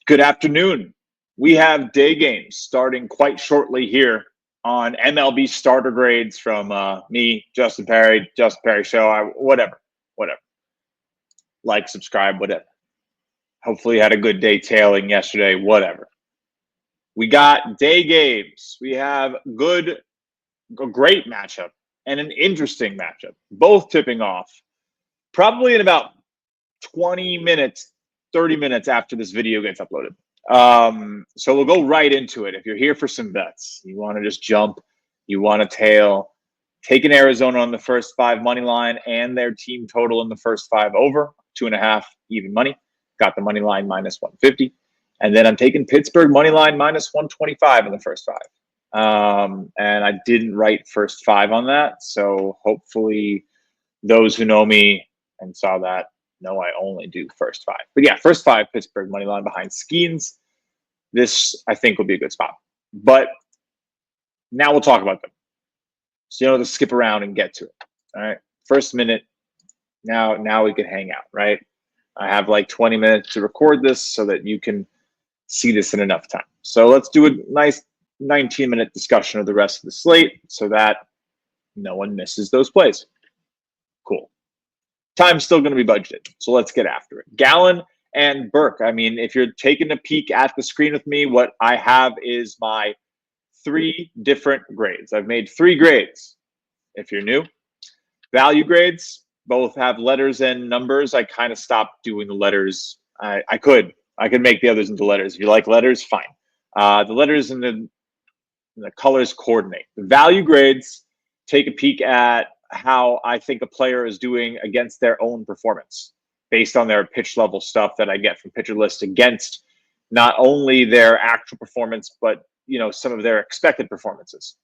Good afternoon. We have day games starting quite shortly here on MLB starter grades from me, Justin Perry Show, whatever. Like, subscribe, whatever. Hopefully, you had a good day tailing yesterday, whatever. We got day games. We have a great matchup and an interesting matchup, both tipping off probably in about 20 minutes, 30 minutes after this video gets uploaded. So we'll go right into it. If you're here for some bets, you want to just jump, you want to tail, take an Arizona on the first 5 money line and their team total in the first 5 over 2.5 even money. Got the money line minus 150, and then I'm taking Pittsburgh money line minus 125 in the first 5. And I didn't write first 5 on that, so hopefully those who know me and saw that know I only do first 5. But yeah, first 5 Pittsburgh money line behind Skeens. This I think will be a good spot. But now we'll talk about them. So to skip around and get to it. All right. First minute. Now we can hang out, right? I have like 20 minutes to record this so that you can see this in enough time. So let's do a nice 19-minute discussion of the rest of the slate so that no one misses those plays. Cool. Time's still going to be budgeted, so let's get after it. Gallen and Burke. I mean, if you're taking a peek at the screen with me, what I have is my 3 different grades. I've made 3 grades. If you're new, value grades both have letters and numbers. I kind of stopped doing the letters. I could make the others into letters. If you like letters, fine. The letters and the colors coordinate. The value grades take a peek at how I think a player is doing against their own performance based on their pitch level stuff that I get from Pitcher List against not only their actual performance, but some of their expected performances.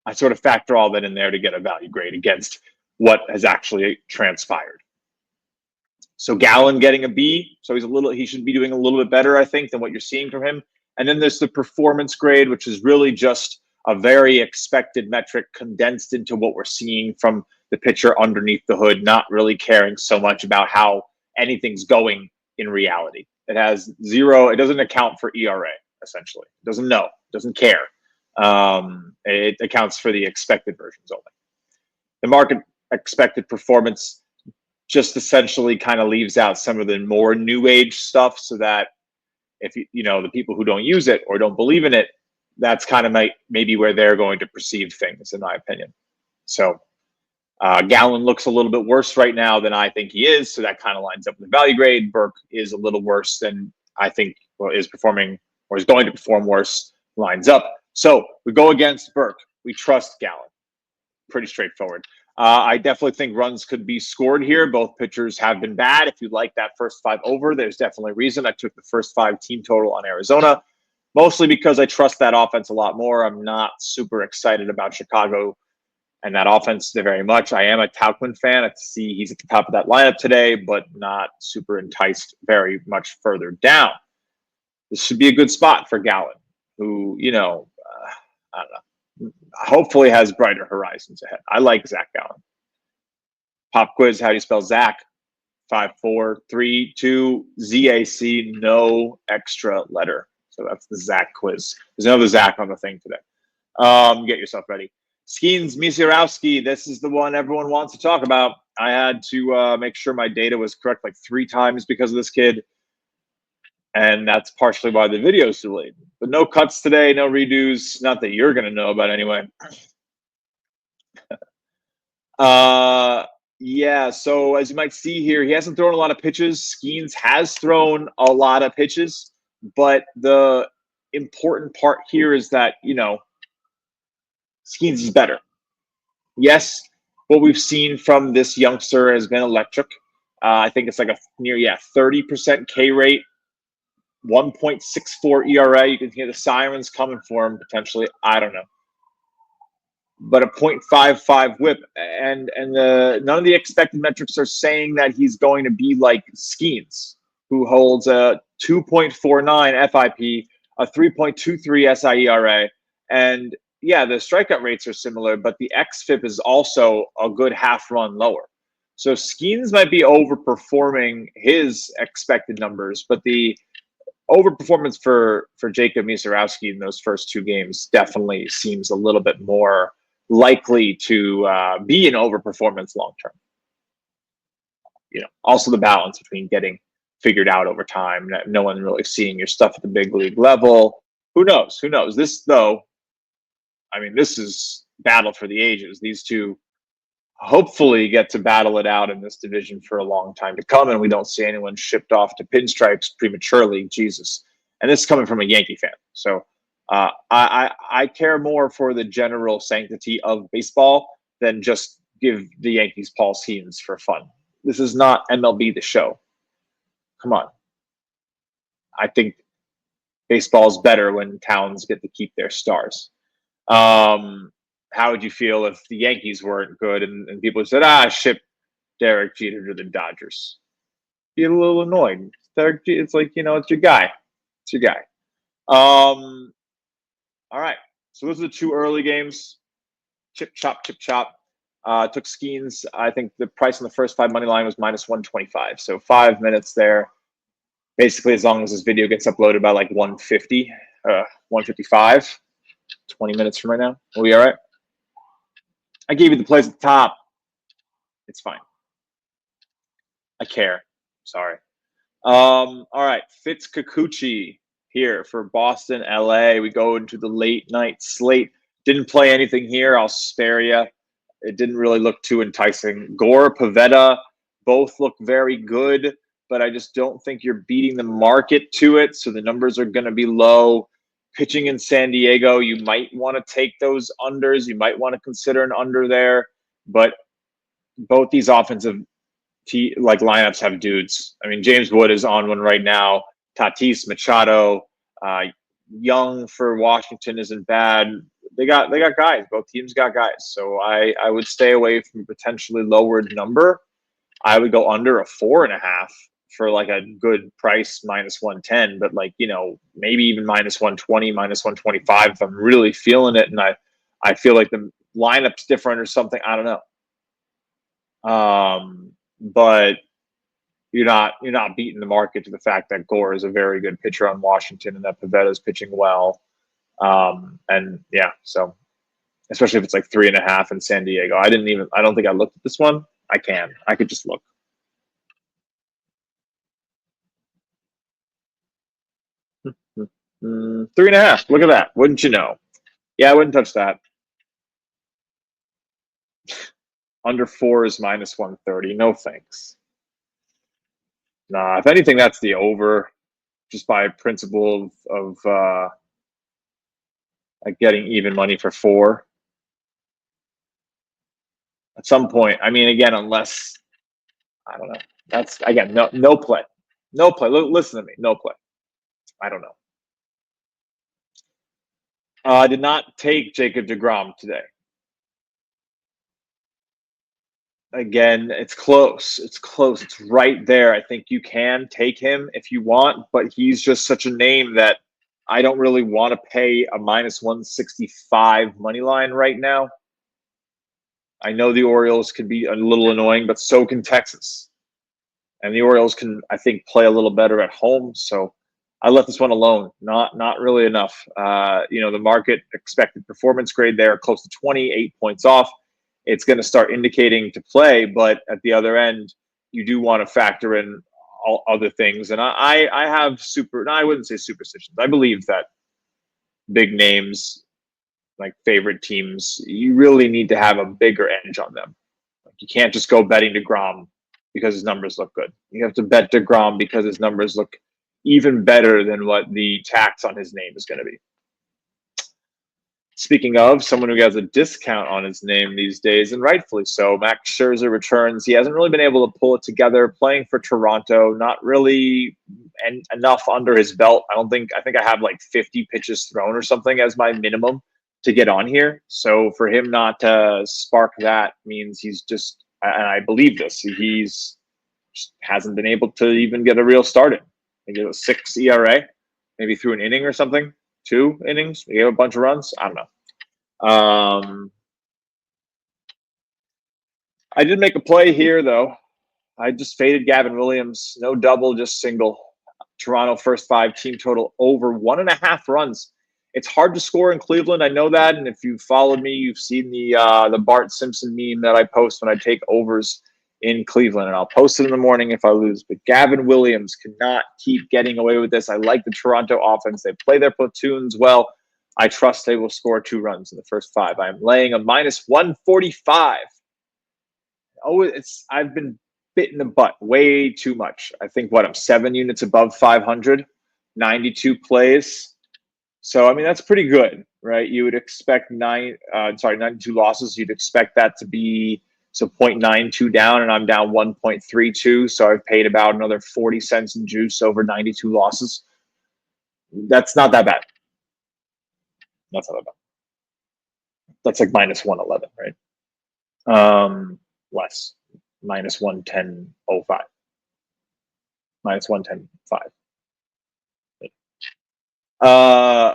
I sort of factor all that in there to get a value grade against what has actually transpired. So Gallen getting a B, so he should be doing a little bit better, I think, than what you're seeing from him. And then there's the performance grade, which is really just a very expected metric condensed into what we're seeing from the pitcher underneath the hood, not really caring so much about how anything's going in reality. It has 0. It doesn't account for ERA, essentially. It doesn't know, doesn't care. It accounts for the expected versions only. The market expected performance just essentially kind of leaves out some of the more new age stuff so that if the people who don't use it or don't believe in it, that's kind of maybe where they're going to perceive things, in my opinion. So Gallen looks a little bit worse right now than I think he is, so that kind of lines up with the value grade. Burke is a little worse than I think is performing or is going to perform worse, lines up. So we go against Burke. We trust Gallen. Pretty straightforward. I definitely think runs could be scored here. Both pitchers have been bad. If you like that first 5 over, there's definitely a reason. I took the first 5 team total on Arizona, mostly because I trust that offense a lot more. I'm not super excited about Chicago and that offense very much. I am a Tauquin fan. I see he's at the top of that lineup today, but not super enticed very much further down. This should be a good spot for Gallen, who, I don't know, hopefully has brighter horizons ahead. I like Zach Gallen. Pop quiz, how do you spell Zach? 5, 4, 3, 2, Z-A-C, no extra letter. So that's the Zach quiz. There's another Zach on the thing today. Get yourself ready. Skeens Misiorowski, this is the one everyone wants to talk about. I had to make sure my data was correct like 3 times because of this kid. And that's partially why the video is delayed. But no cuts today, no redos. Not that you're going to know about anyway. Yeah, so as you might see here, he hasn't thrown a lot of pitches. Skeens has thrown a lot of pitches. But the important part here is that, Skeens is better. Yes, what we've seen from this youngster has been electric. I think it's like a near 30% K rate. 1.64 ERA. You can hear the sirens coming for him potentially. I don't know. But a 0.55 whip. And none of the expected metrics are saying that he's going to be like Skeens, who holds a 2.49 FIP, a 3.23 SIERA. And yeah, the strikeout rates are similar, but the XFIP is also a good half run lower. So Skeens might be overperforming his expected numbers, but the overperformance for Jacob Misarowski in those first two games definitely seems a little bit more likely to be an overperformance long term. Also the balance between getting figured out over time, no one really seeing your stuff at the big league level. Who knows? Who knows? This though, I mean, this is battle for the ages. These two hopefully get to battle it out in this division for a long time to come, and we don't see anyone shipped off to pinstripes prematurely. Jesus, and this is coming from a Yankee fan, so I care more for the general sanctity of baseball than just give the Yankees Paul Skeens for fun. This is not MLB the Show. Come on. I think baseball is better when towns get to keep their stars. How would you feel if the Yankees weren't good and people said, ship Derek Jeter to the Dodgers? Be a little annoyed. Derek Jeter, it's like, it's your guy. It's your guy. All right. So those are the two early games. Chip, chop, chip, chop. Took Skeens. I think the price on the first 5 money line was minus 125. So 5 minutes there. Basically, as long as this video gets uploaded by like 150, 155, 20 minutes from right now. We'll be all right. I gave you the plays at the top. It's fine. I care. Sorry. All right. Fitz Kikuchi here for Boston, LA. We go into the late night slate. Didn't play anything here. I'll spare you. It didn't really look too enticing. Gore, Pavetta, both look very good, but I just don't think you're beating the market to it. So the numbers are going to be low. Pitching in San Diego, you might want to take those unders. You might want to consider an under there. But both these offensive lineups have dudes. I mean, James Wood is on one right now. Tatis, Machado, Young for Washington isn't bad. They got guys. Both teams got guys. So I would stay away from a potentially lowered number. I would go under a 4.5 for like a good price, minus 110, but maybe even minus 120, minus 125 if I'm really feeling it and I feel like the lineup's different or something. I don't know. But you're not beating the market to the fact that Gore is a very good pitcher on Washington and that Pavetta is pitching well. And yeah, so especially if it's like 3.5 in San Diego. I don't think I looked at this one. I could just look. Mm, 3.5. Look at that. Wouldn't you know? Yeah, I wouldn't touch that. Under 4 is minus 130. No thanks. Nah, if anything, that's the over, just by principle of like getting even money for 4. At some point, I mean, again, unless I don't know. That's again no play, no play. Listen to me, no play. I don't know. I did not take Jacob deGrom today. Again, it's close. It's close. It's right there. I think you can take him if you want, but he's just such a name that I don't really want to pay a minus 165 money line right now. I know the Orioles can be a little annoying, but so can Texas. And the Orioles can, I think, play a little better at home. So I let this one alone. Not really enough. The market expected performance grade there, close to 28 points off. It's going to start indicating to play, but at the other end, you do want to factor in all other things. And I have I wouldn't say superstitions. I believe that big names, like favorite teams, you really need to have a bigger edge on them. Like you can't just go betting deGrom because his numbers look good. You have to bet deGrom because his numbers look even better than what the tax on his name is going to be. Speaking of someone who has a discount on his name these days, and rightfully so, Max Scherzer returns. He hasn't really been able to pull it together, playing for Toronto, not really enough under his belt. I think I have like 50 pitches thrown or something as my minimum to get on here. So for him not to spark that means he's just, and I believe this, he's just hasn't been able to even get a real start in. Maybe it was 6 ERA, maybe through an inning or something. 2 innings, he gave a bunch of runs. I don't know. I did make a play here, though. I just faded Gavin Williams. No double, just single. Toronto first 5 team total over 1.5 runs. It's hard to score in Cleveland. I know that, and if you've followed me, you've seen the Bart Simpson meme that I post when I take overs in Cleveland, and I'll post it in the morning if I lose. But Gavin Williams cannot keep getting away with this. I like the Toronto offense. They play their platoons well. I trust they will score 2 runs in the first 5. I'm laying a minus 145. Oh, I've been bit in the butt way too much. I think I'm 7 units above 500, 92 plays. So I mean that's pretty good, right? You would expect 92 losses. You'd expect that to be 0.92 down, and I'm down 1.32. So I've paid about another 40 cents in juice over 92 losses. That's not that bad. That's not that bad. That's like minus 111, right? Less. Minus 110.05. Minus 110.5.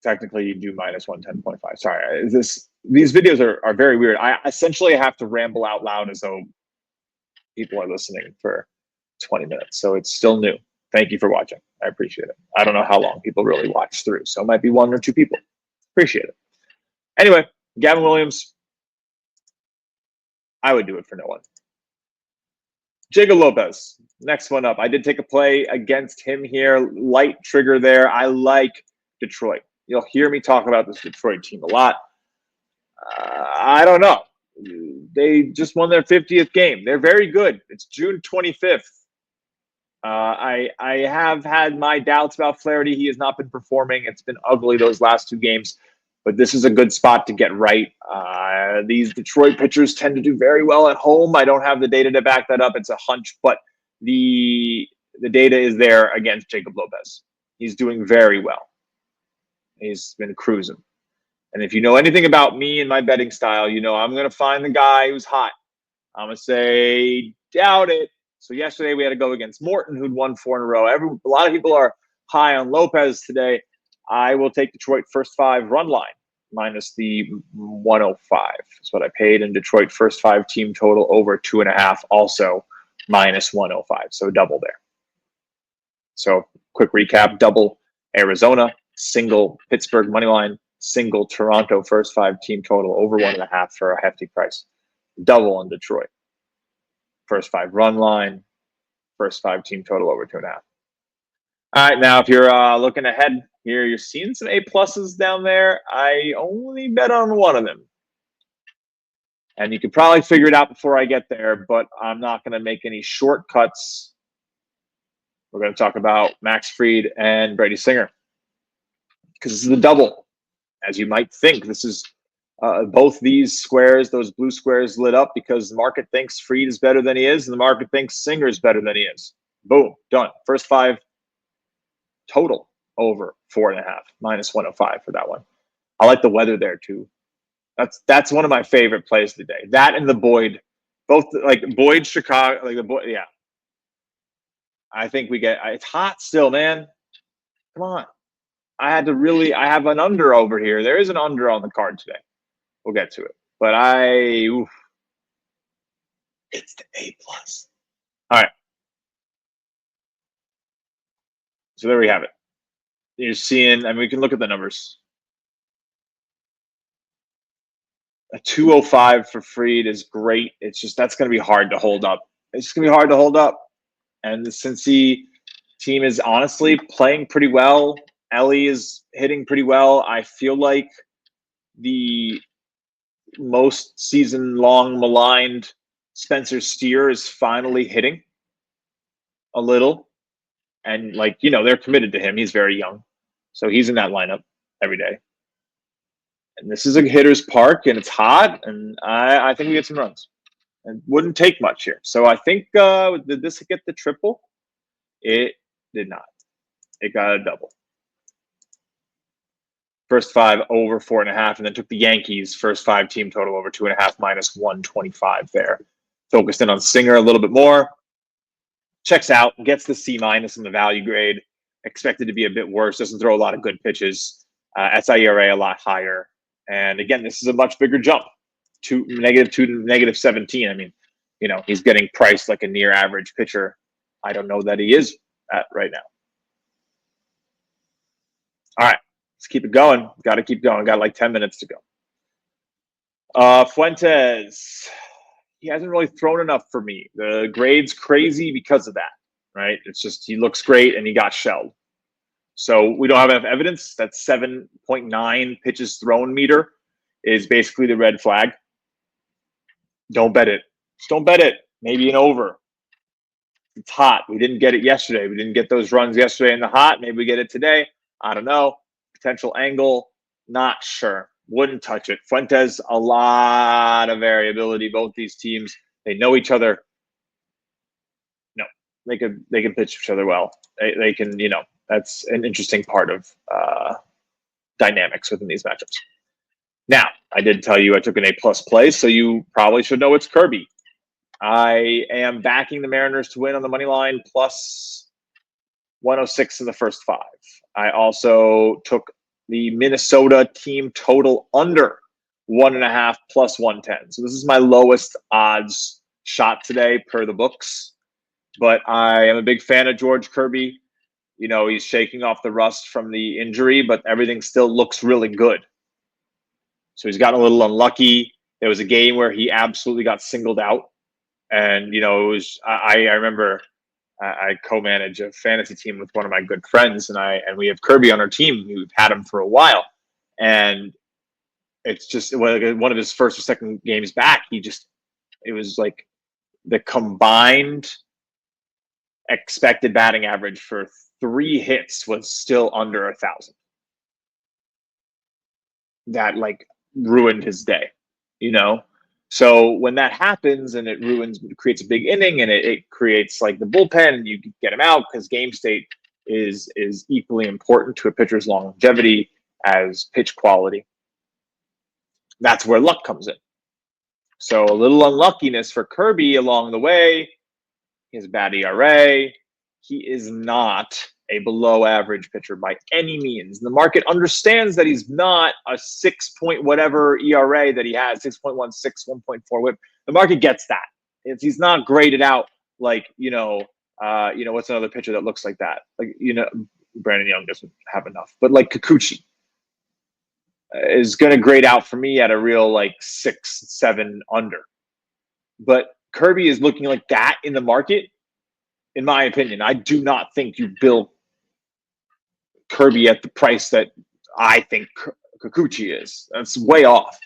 Technically, you do minus 110.5. Sorry, these videos are very weird. I essentially have to ramble out loud as though people are listening for 20 minutes. So it's still new. Thank you for watching. I appreciate it. I don't know how long people really watch through, so it might be 1 or 2 people. Appreciate it. Anyway, Gavin Williams, I would do it for no one. Jacob Lopez, next one up. I did take a play against him here. Light trigger there. I like Detroit. You'll hear me talk about this Detroit team a lot. I don't know. They just won their 50th game. They're very good. It's June 25th. I have had my doubts about Flaherty. He has not been performing. It's been ugly those last 2 games. But this is a good spot to get right. These Detroit pitchers tend to do very well at home. I don't have the data to back that up. It's a hunch, but the data is there against Jacob Lopez. He's doing very well. He's been cruising. And if you know anything about me and my betting style, you know I'm going to find the guy who's hot. I'm going to say, doubt it. So yesterday we had to go against Morton, who'd won 4 in a row. A lot of people are high on Lopez today. I will take Detroit first 5 run line minus the 105. That's what I paid. And Detroit first 5 team total over 2.5, also minus 105. So double there. So quick recap: double Arizona, single Pittsburgh money line, single Toronto first 5 team total over 1.5 for a hefty price. Double on Detroit. First 5 run line, first 5 team total over 2.5. All right, now if you're looking ahead here, you're seeing some A pluses down there. I only bet on one of them. And you could probably figure it out before I get there, but I'm not going to make any shortcuts. We're going to talk about Max Fried and Brady Singer, because this is a double. As you might think, this is both these squares, those blue squares, lit up because the market thinks Fried is better than he is, and the market thinks Singer is better than he is. Boom, done. First 5 total over 4.5, minus 105 for that one. I like the weather there too. That's one of my favorite plays today. That and the Boyd, both like Boyd, Chicago, like the Boyd. Yeah, I think we get. It's hot still, man. Come on. I have an under over here. There is an under on the card today. We'll get to it, but it's the A plus. All right. So there we have it. You're seeing, I mean, we can look at the numbers. A 205 for Fried is great. It's just that's going to be hard to hold up. It's just going to be hard to hold up. And the Cincy team is honestly playing pretty well. Ellie is hitting pretty well. I feel like the most season-long maligned Spencer Steer is finally hitting a little. And, like, you know, they're committed to him. He's very young. So he's in that lineup every day. And this is a hitter's park, and it's hot, and I think we get some runs. It wouldn't take much here. So I think, did this get the triple? It did not. It got a double. First 5 over 4.5, and then took the Yankees first 5 team total over 2.5, minus 125 there. Focused in on Singer a little bit more. Checks out, gets the C minus in the value grade. Expected to be a bit worse. Doesn't throw a lot of good pitches. SIERA a lot higher. And again, this is a much bigger jump. -2 to -17. I mean, he's getting priced like a near average pitcher. I don't know that he is at right now. All right, let's keep it going. Got to keep going. Got like 10 minutes to go. Fuentes, he hasn't really thrown enough for me. The grade's crazy because of that, right? It's just he looks great and he got shelled. So we don't have enough evidence. That 7.9 pitches thrown meter is basically the red flag. Don't bet it. Just don't bet it. Maybe an over. It's hot. We didn't get it yesterday. We didn't get those runs yesterday in the hot. Maybe we get it today. I don't know. Potential angle. Not sure. Wouldn't touch it. Fuentes, a lot of variability. Both these teams, they know each other. No, they can pitch each other well. They can, that's an interesting part of dynamics within these matchups. Now, I did tell you I took an A+ play, so you probably should know it's Kirby. I am backing the Mariners to win on the money line plus 106 in the first 5. I also took the Minnesota team total under 1.5 plus 110. So this is my lowest odds shot today per the books. But I am a big fan of George Kirby. He's shaking off the rust from the injury, but everything still looks really good. So he's gotten a little unlucky. There was a game where he absolutely got singled out. And, it was, I remember I co-manage a fantasy team with one of my good friends, and we have Kirby on our team. We've had him for a while. And it's just one of his first or second games back. It was like the combined expected batting average for 3 hits was still under 1,000. That ruined his day, So when that happens and it creates a big inning and it creates the bullpen and you get him out because game state is equally important to a pitcher's longevity as pitch quality. That's where luck comes in. So a little unluckiness for Kirby along the way. He has a bad ERA. He is not a below average pitcher by any means. The market understands that he's not a 6 point whatever ERA that he has, 6.16, 1.4 whip. The market gets that. He's not graded out what's another pitcher that looks like that? Brandon Young doesn't have enough, but Kikuchi is going to grade out for me at a real 6, 7 under. But Kirby is looking like that in the market. In my opinion, I do not think you bill Kirby at the price that I think Kikuchi is. That's way off.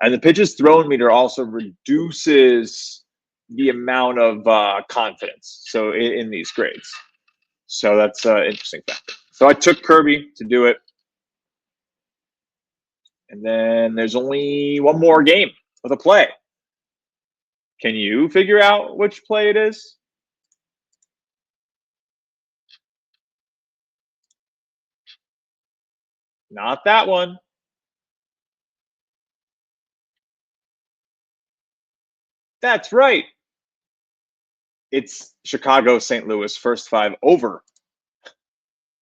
And the pitches thrown meter also reduces the amount of confidence. So in these grades. So that's an interesting factor. So I took Kirby to do it. And then there's only one more game with a play. Can you figure out which play it is? Not that one. That's right. It's Chicago, St. Louis, first 5 over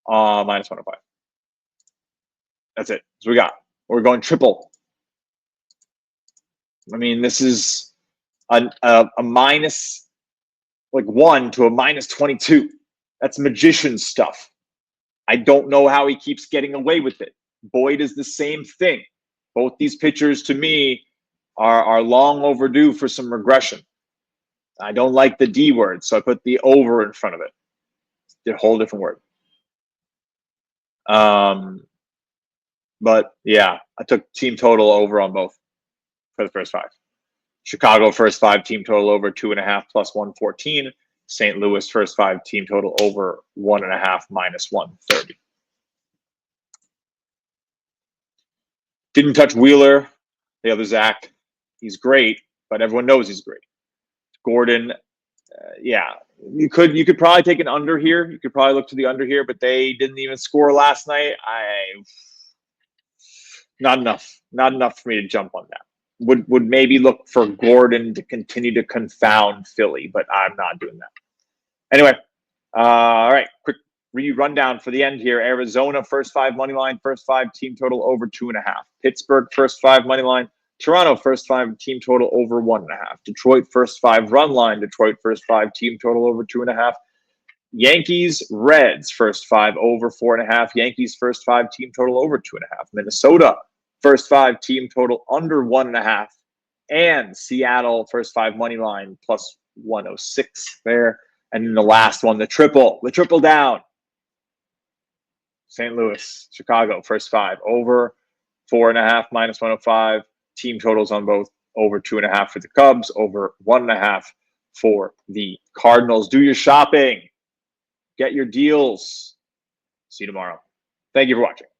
minus 105. That's it. So we got. We're going triple. I mean, this is a minus 1 to a minus 22. That's magician stuff. I don't know how he keeps getting away with it. Boyd is the same thing. Both these pitchers, to me, are long overdue for some regression. I don't like the D word, so I put the over in front of it. It's a whole different word. But yeah, I took team total over on both for the first 5. Chicago first 5 team total over 2.5 plus 114. St. Louis first 5 team total over 1.5 minus 130. Didn't touch Wheeler, the other Zach. He's great, but everyone knows he's great. Gordon, yeah, you could probably take an under here. You could probably look to the under here, but they didn't even score last night. Not enough for me to jump on that. Would maybe look for Gordon to continue to confound Philly, but I'm not doing that. Anyway, all right, quick rundown for the end here. Arizona first 5 money line, first 5 team total over 2.5. Pittsburgh first 5 money line, Toronto, first 5 team total over 1.5. Detroit, first 5 run line. Detroit, first 5 team total over 2.5. Yankees, Reds, first 5 over 4.5. Yankees, first 5 team total over 2.5. Minnesota, first 5 team total under 1.5. And Seattle, first 5 money line plus 106 there. And then the last one, the triple down. St. Louis, Chicago, first 5 over 4.5 minus 105. Team totals on both over 2.5 for the Cubs, over 1.5 for the Cardinals. Do your shopping. Get your deals. See you tomorrow. Thank you for watching.